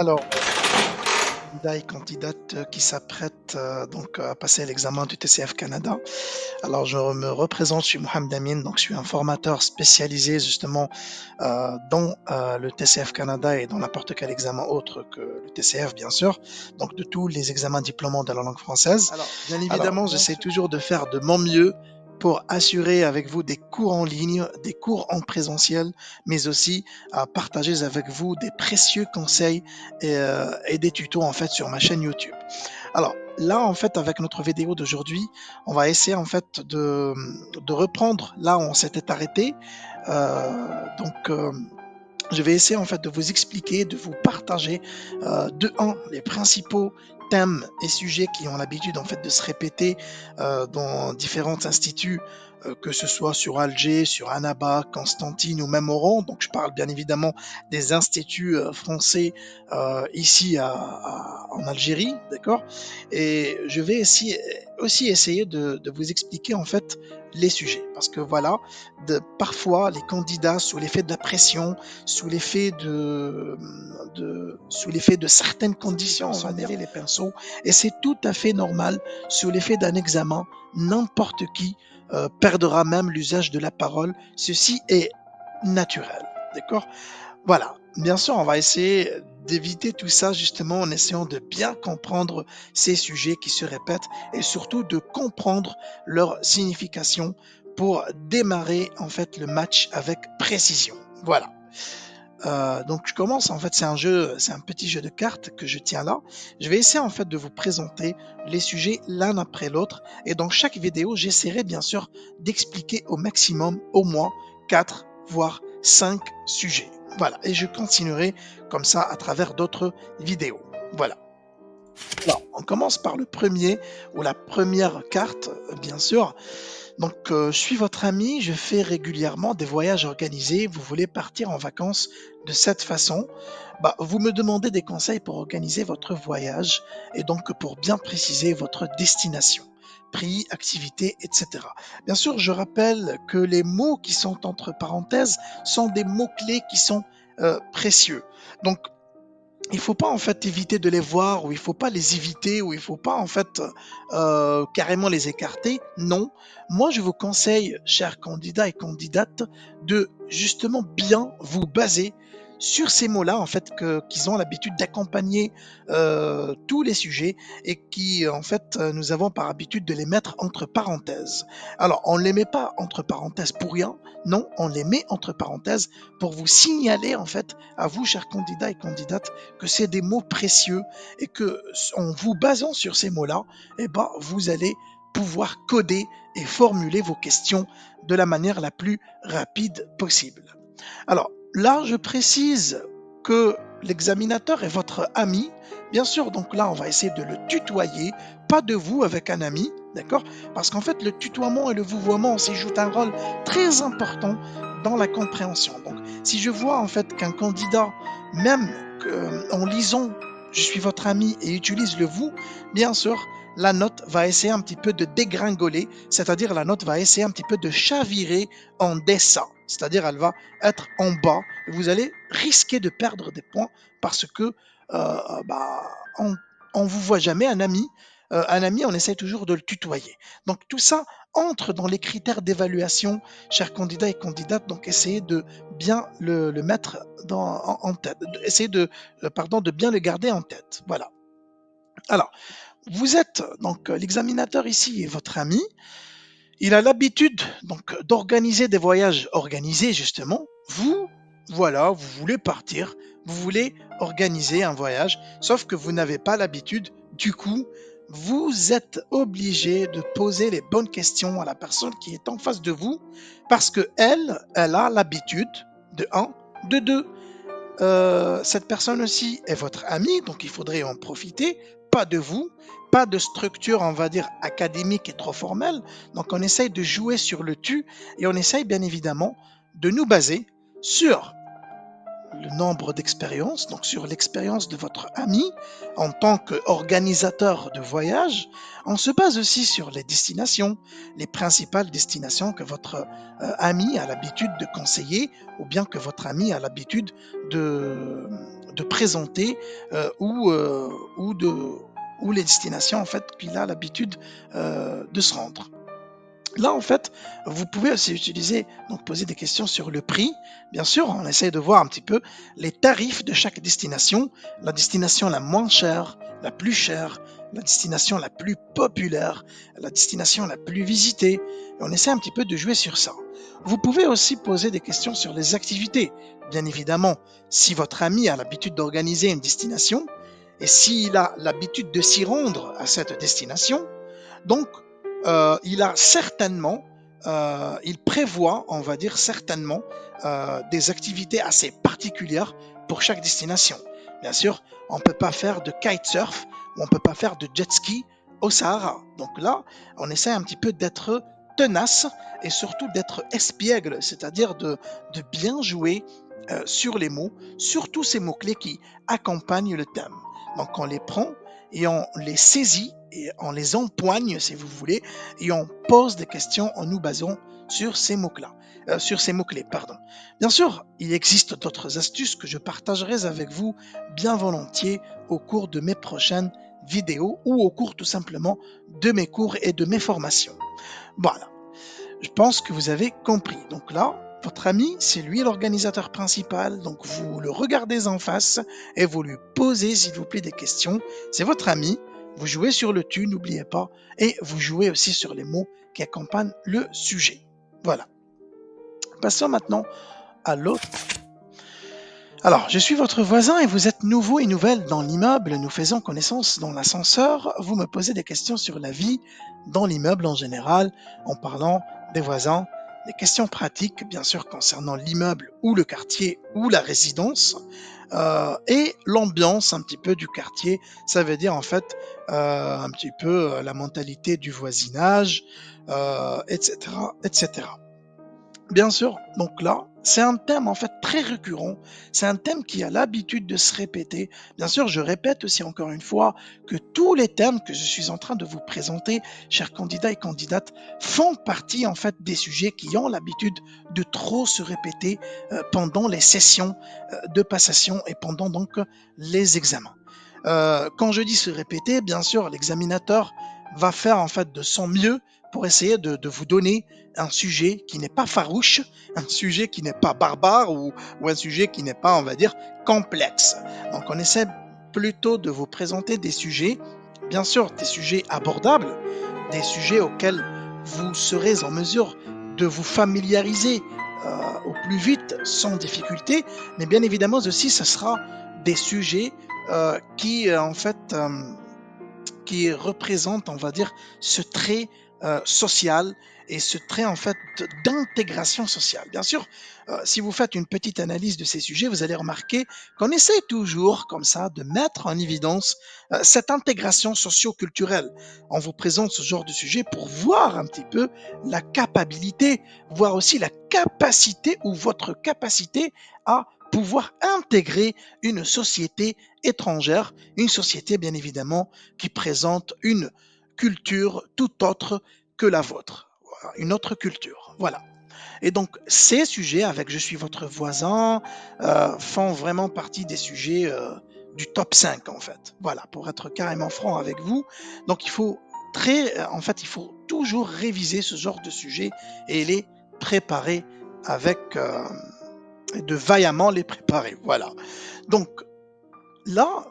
Alors, candidat et candidate qui s'apprêtent donc à passer l'examen du TCF Canada. Alors, je me représente, je suis Mohamed Amin, donc je suis un formateur spécialisé justement dans le TCF Canada et dans n'importe quel examen autre que le TCF, bien sûr, donc de tous les examens diplômants de la langue française. Alors, bien évidemment, j'essaie toujours de faire de mon mieux pour assurer avec vous des cours en ligne, des cours en présentiel, mais aussi à partager avec vous des précieux conseils et des tutos en fait sur ma chaîne YouTube. Alors là, en fait, avec notre vidéo d'aujourd'hui, on va essayer en fait de reprendre là où on s'était arrêté. Donc, je vais essayer en fait de vous expliquer, de vous partager de un les principaux thèmes et sujets qui ont l'habitude en fait de se répéter dans différents instituts, que ce soit sur Alger, sur Annaba, Constantine ou même Oran. Donc je parle bien évidemment des instituts français ici en Algérie, d'accord. Et je vais aussi essayer de vous expliquer en fait les sujets, parce que voilà, parfois les candidats sous l'effet de la pression, sous l'effet de certaines conditions, on va dire les pinceaux, et c'est tout à fait normal. Sous l'effet d'un examen, n'importe qui perdra même l'usage de la parole. Ceci est naturel, d'accord. Voilà, bien sûr, on va essayer d'éviter tout ça justement en essayant de bien comprendre ces sujets qui se répètent et surtout de comprendre leur signification pour démarrer en fait le match avec précision. Voilà. Donc je commence, en fait c'est un jeu, c'est un petit jeu de cartes que je tiens là. Je vais essayer en fait de vous présenter les sujets l'un après l'autre et dans chaque vidéo j'essaierai bien sûr d'expliquer au maximum au moins 4 voire 5 sujets. Voilà, et je continuerai comme ça à travers d'autres vidéos. Voilà. Alors, on commence par le premier ou la première carte, bien sûr. Donc, je suis votre ami, je fais régulièrement des voyages organisés. Vous voulez partir en vacances de cette façon. Bah, vous me demandez des conseils pour organiser votre voyage et donc pour bien préciser votre destination, prix, activité, etc. Bien sûr, je rappelle que les mots qui sont entre parenthèses sont des mots-clés qui sont précieux. Donc, il faut pas en fait éviter de les voir ou il faut pas les éviter ou il faut pas en fait carrément les écarter. Non, moi je vous conseille, chers candidats et candidates, de justement bien vous baser sur ces mots-là en fait qu'ils ont l'habitude d'accompagner tous les sujets et qui en fait nous avons par habitude de les mettre entre parenthèses. Alors on ne les met pas entre parenthèses pour rien, non, on les met entre parenthèses pour vous signaler en fait à vous, chers candidats et candidates, que c'est des mots précieux et que en vous basant sur ces mots-là, eh ben, vous allez pouvoir coder et formuler vos questions de la manière la plus rapide possible. Alors là, je précise que l'examinateur est votre ami. Bien sûr, donc là, on va essayer de le tutoyer, pas de vous avec un ami, d'accord. Parce qu'en fait, le tutoiement et le vouvoiement, ça joue un rôle très important dans la compréhension. Donc, si je vois en fait qu'un candidat, même en lisant je suis votre ami et utilise le vous, bien sûr, la note va essayer un petit peu de dégringoler, c'est-à-dire la note va essayer un petit peu de chavirer en dessin, c'est-à-dire elle va être en bas. Vous allez risquer de perdre des points parce que bah, on vous voit jamais un ami. Un ami, on essaie toujours de le tutoyer. Donc tout ça entre dans les critères d'évaluation, chers candidats et candidates. Donc essayez de bien le mettre en tête, essayez de bien le garder en tête. Voilà. Alors, vous êtes donc l'examinateur ici est votre ami. Il a l'habitude donc d'organiser des voyages organisés justement. Vous, voilà, vous voulez partir, vous voulez organiser un voyage, sauf que vous n'avez pas l'habitude. Du coup, vous êtes obligé de poser les bonnes questions à la personne qui est en face de vous parce que elle a l'habitude de un, de deux. Cette personne aussi est votre ami, donc il faudrait en profiter, pas de vous, pas de structure, on va dire, académique et trop formelle. Donc on essaye de jouer sur le tu et on essaye bien évidemment de nous baser sur le nombre d'expériences, donc sur l'expérience de votre ami en tant qu'organisateur de voyage. On se base aussi sur les destinations, les principales destinations que votre ami a l'habitude de conseiller ou bien que votre ami a l'habitude de, de présenter ou ou les destinations en fait qu'il a l'habitude de se rendre. Là, en fait, vous pouvez aussi utiliser, donc poser des questions sur le prix. Bien sûr, on essaie de voir un petit peu les tarifs de chaque destination, la destination la moins chère, la plus chère, la destination la plus populaire, la destination la plus visitée. Et on essaie un petit peu de jouer sur ça. Vous pouvez aussi poser des questions sur les activités. Bien évidemment, si votre ami a l'habitude d'organiser une destination et s'il a l'habitude de s'y rendre à cette destination, donc, il a certainement, il prévoit, on va dire certainement, des activités assez particulières pour chaque destination. Bien sûr, on ne peut pas faire de kitesurf ou on ne peut pas faire de jet ski au Sahara. Donc là, on essaie un petit peu d'être tenace et surtout d'être espiègle, c'est-à-dire de bien jouer sur les mots, surtout ces mots-clés qui accompagnent le thème. Donc on les prend et on les saisit et on les empoigne, si vous voulez, et on pose des questions en nous basant sur ces mots-clés. Sur ces mots-clés, pardon. Bien sûr, il existe d'autres astuces que je partagerai avec vous bien volontiers au cours de mes prochaines vidéos ou au cours tout simplement de mes cours et de mes formations. Voilà, je pense que vous avez compris. Donc là, votre ami, c'est lui l'organisateur principal, donc vous le regardez en face et vous lui posez, s'il vous plaît, des questions. C'est votre ami, vous jouez sur le tu, n'oubliez pas, et vous jouez aussi sur les mots qui accompagnent le sujet. Voilà. Passons maintenant à l'autre. Alors, je suis votre voisin et vous êtes nouveau et nouvelle dans l'immeuble. Nous faisons connaissance dans l'ascenseur. Vous me posez des questions sur la vie dans l'immeuble en général, en parlant des voisins, des questions pratiques, bien sûr, concernant l'immeuble ou le quartier ou la résidence, et l'ambiance un petit peu du quartier. Ça veut dire en fait un petit peu la mentalité du voisinage, etc., etc. Bien sûr, donc là, c'est un thème en fait très récurrent, c'est un thème qui a l'habitude de se répéter. Bien sûr, je répète aussi encore une fois que tous les thèmes que je suis en train de vous présenter, chers candidats et candidates, font partie en fait des sujets qui ont l'habitude de trop se répéter pendant les sessions de passation et pendant donc les examens. Quand je dis se répéter, bien sûr, l'examinateur va faire en fait de son mieux pour essayer de vous donner un sujet qui n'est pas farouche, un sujet qui n'est pas barbare ou un sujet qui n'est pas, on va dire, complexe. Donc on essaie plutôt de vous présenter des sujets, bien sûr, des sujets abordables, des sujets auxquels vous serez en mesure de vous familiariser au plus vite sans difficulté, mais bien évidemment aussi ce sera des sujets qui en fait qui représente, on va dire, ce trait social et ce trait en fait d'intégration sociale. Bien sûr, si vous faites une petite analyse de ces sujets, vous allez remarquer qu'on essaie toujours comme ça de mettre en évidence cette intégration socio-culturelle. On vous présente ce genre de sujet pour voir un petit peu la capacité, voir aussi la capacité ou votre capacité à pouvoir intégrer une société étrangère, une société bien évidemment qui présente une culture tout autre que la vôtre. Voilà, une autre culture. Voilà. Et donc, ces sujets, avec Je suis votre voisin, font vraiment partie des sujets du top 5, en fait. Voilà, pour être carrément franc avec vous. Donc, en fait, il faut toujours réviser ce genre de sujet et les préparer avec, de vaillamment les préparer. Voilà. Donc, là,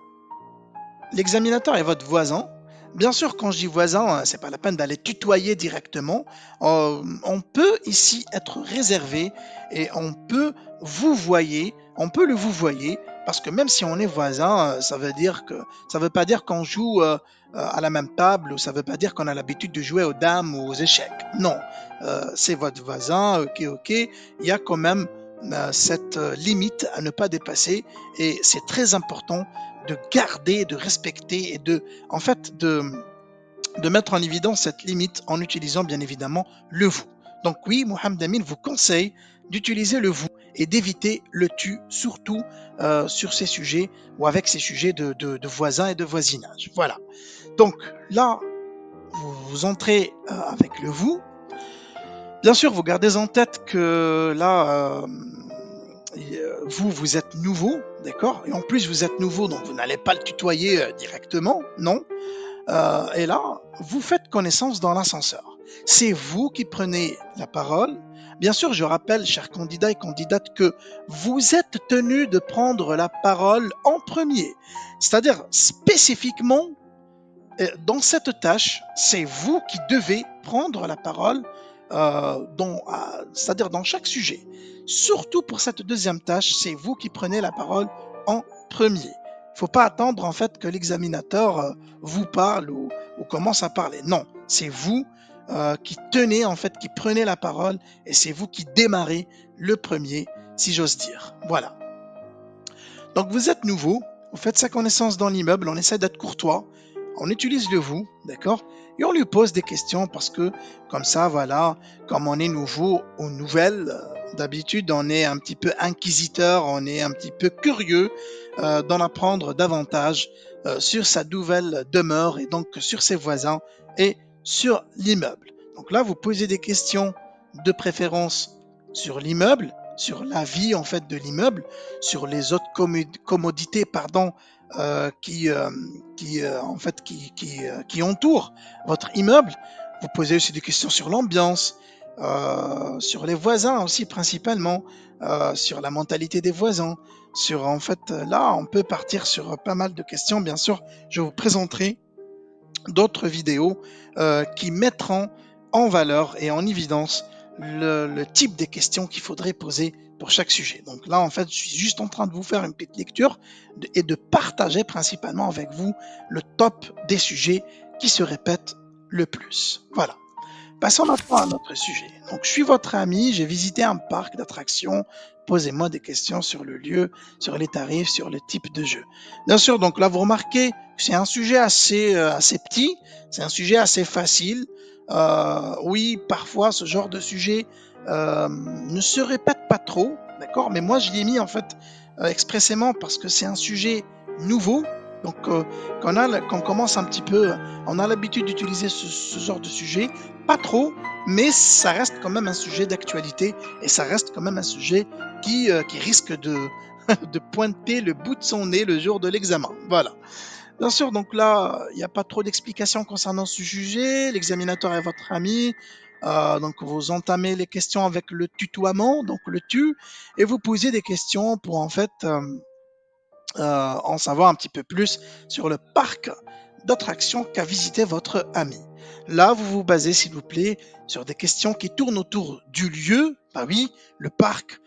l'examinateur est votre voisin. Bien sûr, quand je dis voisin, c'est pas la peine d'aller tutoyer directement. On peut ici être réservé et on peut le vous voyer, parce que même si on est voisin, ça veut pas dire qu'on joue à la même table, ou ça veut pas dire qu'on a l'habitude de jouer aux dames ou aux échecs. Non, c'est votre voisin, ok. Il y a quand même cette limite à ne pas dépasser, et c'est très important de garder, de respecter et en fait, de mettre en évidence cette limite en utilisant bien évidemment le vous. Donc oui, Mohamed Amin vous conseille d'utiliser le vous et d'éviter le tu, surtout sur ces sujets ou avec ces sujets de voisins et de voisinage. Voilà. Donc là, vous entrez avec le vous. Bien sûr, vous gardez en tête que là, vous êtes nouveau, d'accord? Et en plus, vous êtes nouveau, donc vous n'allez pas le tutoyer directement, non? Et là, vous faites connaissance dans l'ascenseur. C'est vous qui prenez la parole. Bien sûr, je rappelle, chers candidats et candidates, que vous êtes tenus de prendre la parole en premier. C'est-à-dire, spécifiquement, dans cette tâche, c'est vous qui devez prendre la parole, c'est-à-dire dans chaque sujet. Surtout pour cette deuxième tâche, c'est vous qui prenez la parole en premier. Il ne faut pas attendre en fait que l'examinateur vous parle ou commence à parler. Non, c'est vous qui tenez en fait, qui prenez la parole et c'est vous qui démarrez le premier, si j'ose dire. Voilà. Donc vous êtes nouveau, vous faites sa connaissance dans l'immeuble, on essaie d'être courtois, on utilise le vous, d'accord? Et on lui pose des questions parce que comme ça, voilà, comme on est nouveau ou nouvelle, d'habitude on est un petit peu inquisiteur, on est un petit peu curieux d'en apprendre davantage sur sa nouvelle demeure et donc sur ses voisins et sur l'immeuble. Donc là, vous posez des questions de préférence sur l'immeuble, sur la vie en fait de l'immeuble, sur les autres commodités pardon, qui entourent votre immeuble. Vous posez aussi des questions sur l'ambiance, sur les voisins aussi principalement, sur la mentalité des voisins. Sur en fait, là, on peut partir sur pas mal de questions. Bien sûr, je vous présenterai d'autres vidéos qui mettront en valeur et en évidence le type des questions qu'il faudrait poser pour chaque sujet. Donc là, en fait, je suis juste en train de vous faire une petite lecture et de partager principalement avec vous le top des sujets qui se répètent le plus. Voilà. Passons maintenant à notre sujet. Donc, je suis votre ami, j'ai visité un parc d'attractions. Posez-moi des questions sur le lieu, sur les tarifs, sur le type de jeu. Bien sûr, donc là, vous remarquez que c'est un sujet assez petit, c'est un sujet assez facile. Oui, parfois, ce genre de sujet ne se répète pas trop, d'accord? Mais moi, je l'ai mis en fait expressément parce que c'est un sujet nouveau. Donc, quand on commence un petit peu, on a l'habitude d'utiliser ce genre de sujet, pas trop, mais ça reste quand même un sujet d'actualité et ça reste quand même un sujet qui risque de pointer le bout de son nez le jour de l'examen. Voilà. Bien sûr, donc là, il n'y a pas trop d'explications concernant ce sujet. L'examinateur est votre ami. Donc, vous entamez les questions avec le tutoiement, donc le tu, et vous posez des questions pour en fait en savoir un petit peu plus sur le parc d'attractions qu'a visité votre ami. Là, vous vous basez, s'il vous plaît, sur des questions qui tournent autour du lieu. Bah oui, le parc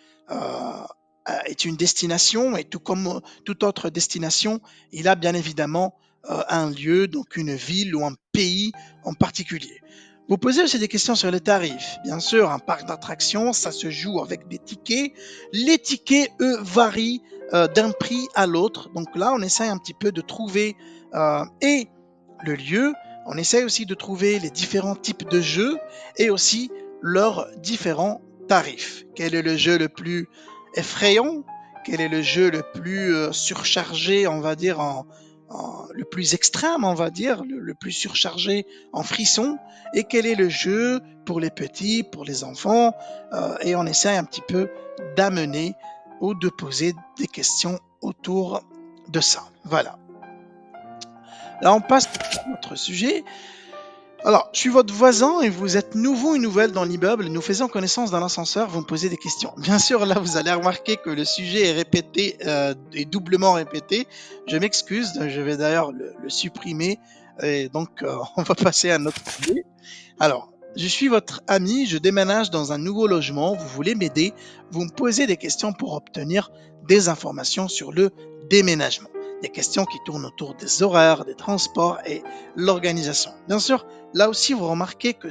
est une destination et tout comme toute autre destination, il a bien évidemment un lieu, donc une ville ou un pays en particulier. Vous posez aussi des questions sur les tarifs. Bien sûr, un parc d'attractions, ça se joue avec des tickets. Les tickets, eux, varient d'un prix à l'autre. Donc là, on essaye un petit peu de trouver et le lieu, on essaye aussi de trouver les différents types de jeux et aussi leurs différents tarifs. Quel est le jeu le plus effrayant? Quel est le jeu le plus surchargé, on va dire, le plus extrême, on va dire, le plus surchargé en frissons? Et quel est le jeu pour les petits, pour les enfants? Et on essaie un petit peu d'amener ou de poser des questions autour de ça. Voilà. Là, on passe à notre sujet. Alors, je suis votre voisin et vous êtes nouveau ou nouvelle dans l'immeuble. Nous faisons connaissance dans l'ascenseur. Vous me posez des questions. Bien sûr, là, vous allez remarquer que le sujet est répété et doublement répété. Je m'excuse. Je vais d'ailleurs le supprimer. Et donc, on va passer à notre sujet. Alors, je suis votre ami. Je déménage dans un nouveau logement. Vous voulez m'aider. Vous me posez des questions pour obtenir des informations sur le déménagement. Des questions qui tournent autour des horaires, des transports et l'organisation. Bien sûr, là aussi, vous remarquez que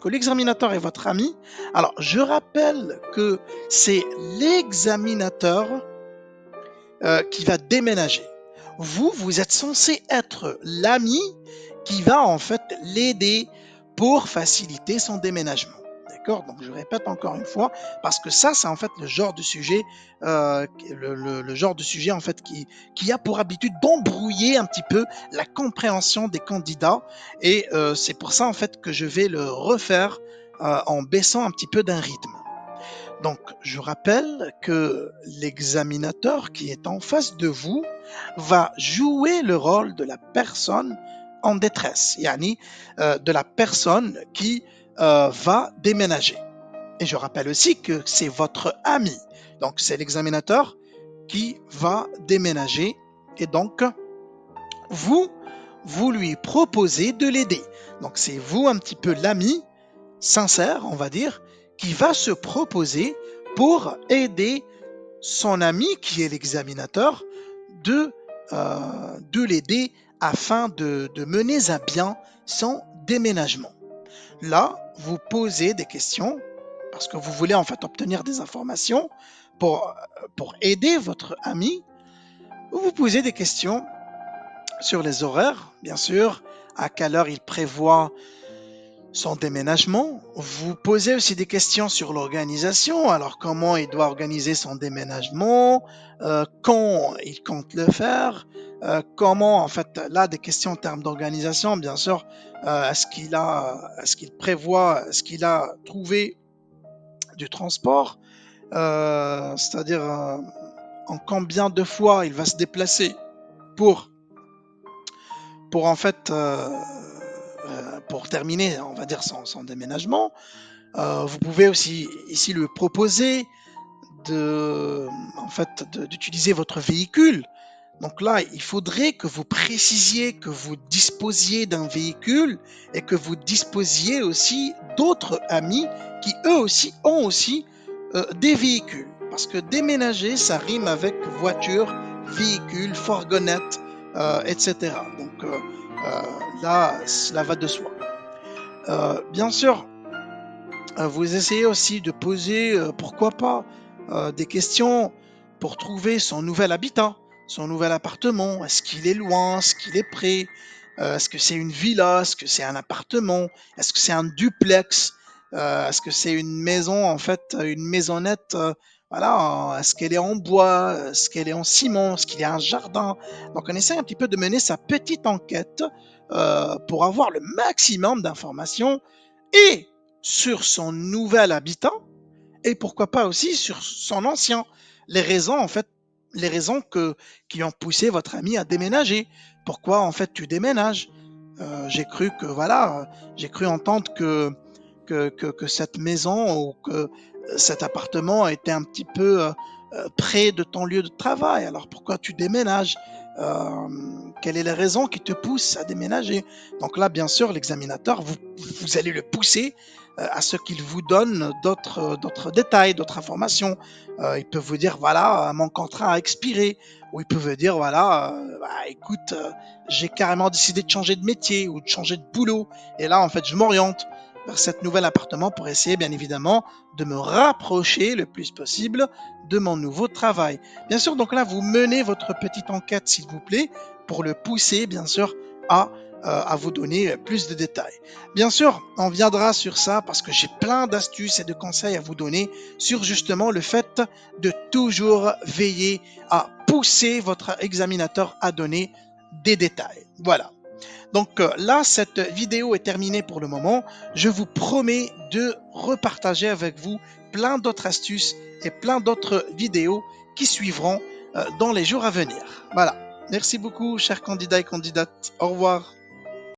l'examinateur est votre ami. Alors, je rappelle que c'est l'examinateur qui va déménager. Vous êtes censé être l'ami qui va en fait l'aider pour faciliter son déménagement. d'accord? Donc je répète encore une fois, parce que ça, c'est en fait le genre de sujet, le genre de sujet en fait qui a pour habitude d'embrouiller un petit peu la compréhension des candidats, et c'est pour ça en fait que je vais le refaire en baissant un petit peu d'un rythme. Donc, je rappelle que l'examinateur qui est en face de vous va jouer le rôle de la personne en détresse, yani de la personne qui va déménager. Et je rappelle aussi que c'est votre ami. Donc, c'est l'examinateur qui va déménager. Et donc, vous, vous lui proposez de l'aider. Donc, c'est vous un petit peu l'ami sincère, on va dire, qui va se proposer pour aider son ami, qui est l'examinateur, de l'aider afin de mener à bien son déménagement. Là, vous posez des questions parce que vous voulez en fait obtenir des informations pour aider votre ami. Vous posez des questions sur les horaires, bien sûr, à quelle heure il prévoit son déménagement. Vous posez aussi des questions sur l'organisation, alors comment il doit organiser son déménagement, quand il compte le faire, comment, en fait, là, des questions en termes d'organisation, bien sûr, est-ce qu'il prévoit, est-ce qu'il a trouvé du transport, c'est-à-dire en combien de fois il va se déplacer pour, pour en fait, pour terminer, on va dire, son déménagement. Vous pouvez aussi ici lui proposer en fait, d'utiliser votre véhicule. Donc là, il faudrait que vous précisiez que vous disposiez d'un véhicule et que vous disposiez aussi d'autres amis qui eux aussi ont aussi des véhicules. Parce que déménager, ça rime avec voiture, véhicule, fourgonnette, etc. Donc là, cela va de soi. Bien sûr, vous essayez aussi de poser, pourquoi pas, des questions pour trouver son nouvel habitat, son nouvel appartement. Est-ce qu'il est loin? Est-ce qu'il est près? Est-ce que c'est une villa? Est-ce que c'est un appartement? Est-ce que c'est un duplex? Est-ce que c'est une maison, en fait, une maisonnette, voilà, est-ce qu'elle est en bois? Est-ce qu'elle est en ciment? Est-ce qu'il y a un jardin? Donc on essaie un petit peu de mener sa petite enquête pour avoir le maximum d'informations et sur son nouvel habitant et pourquoi pas aussi sur son ancien. Les raisons, en fait, les raisons qui ont poussé votre ami à déménager. Pourquoi, en fait, tu déménages? J'ai cru que, voilà, j'ai cru entendre que cette maison ou que cet appartement était un petit peu près de ton lieu de travail. Alors pourquoi tu déménages? Quelle est la raison qui te pousse à déménager? Donc là, bien sûr, l'examinateur, vous allez le pousser à ce qu'il vous donne d'autres détails, d'autres informations. Il peut vous dire, voilà, mon contrat a expiré. Ou il peut vous dire, voilà, bah, écoute, j'ai carrément décidé de changer de métier ou de changer de boulot. Et là, en fait, je m'oriente vers cet nouvel appartement pour essayer, bien évidemment, de me rapprocher le plus possible de mon nouveau travail. Bien sûr, donc là, vous menez votre petite enquête, s'il vous plaît, pour le pousser, bien sûr, à vous donner plus de détails. Bien sûr, on viendra sur ça parce que j'ai plein d'astuces et de conseils à vous donner sur justement le fait de toujours veiller à pousser votre examinateur à donner des détails. Voilà. Donc là, cette vidéo est terminée pour le moment. Je vous promets de repartager avec vous plein d'autres astuces et plein d'autres vidéos qui suivront dans les jours à venir. Voilà. Merci beaucoup, chers candidats et candidates. Au revoir.